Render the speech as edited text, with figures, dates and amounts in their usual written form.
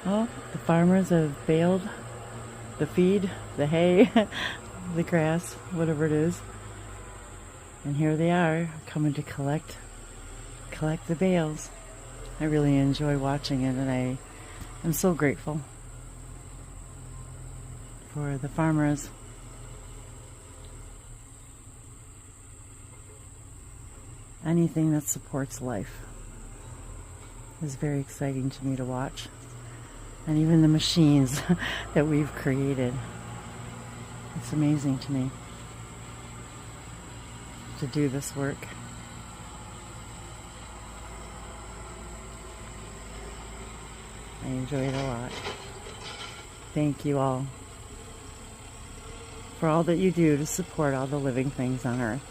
Oh, the farmers have baled the feed, the hay, the grass, whatever it is. And here they are, coming to collect the bales. I really enjoy watching it, and I am so grateful for the farmers. Anything that supports life is very exciting to me to watch. And even the machines that we've created. It's amazing to me to do this work. I enjoy it a lot. Thank you all for all that you do to support all the living things on Earth.